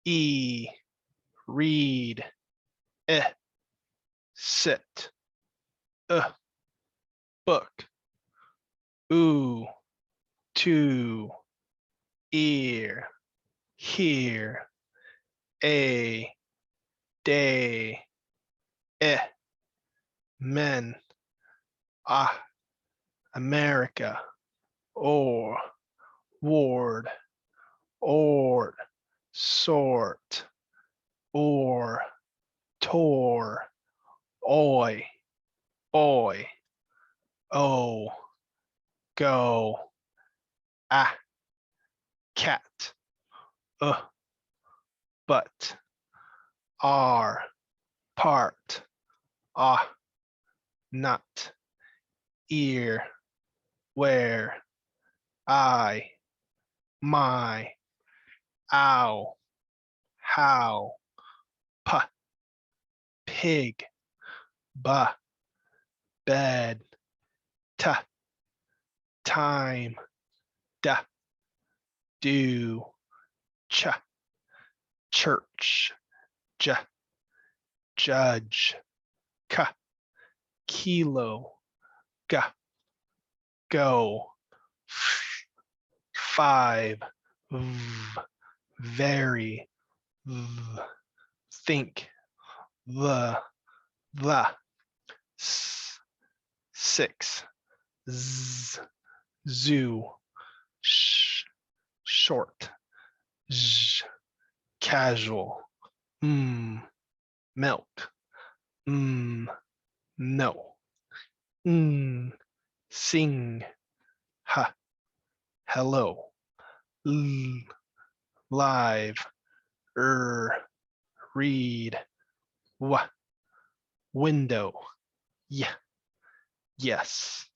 E, read. Sit. Book. Ooh, to, ear, hear. A, day. Men. America. Or, ward. Ord, sort. Or, tore. Oi, boy. Oh, go. Cat. But. Are, part. Not. Ear, where. I, my. Ow, how. Pig. Bed. Time. Do. Church. Judge. Kilo. Go. 5. Very. Think. The. 6. Zoo. Short. Casual. Milk. No. Sing. Hello. Live. Read. Window. Yes.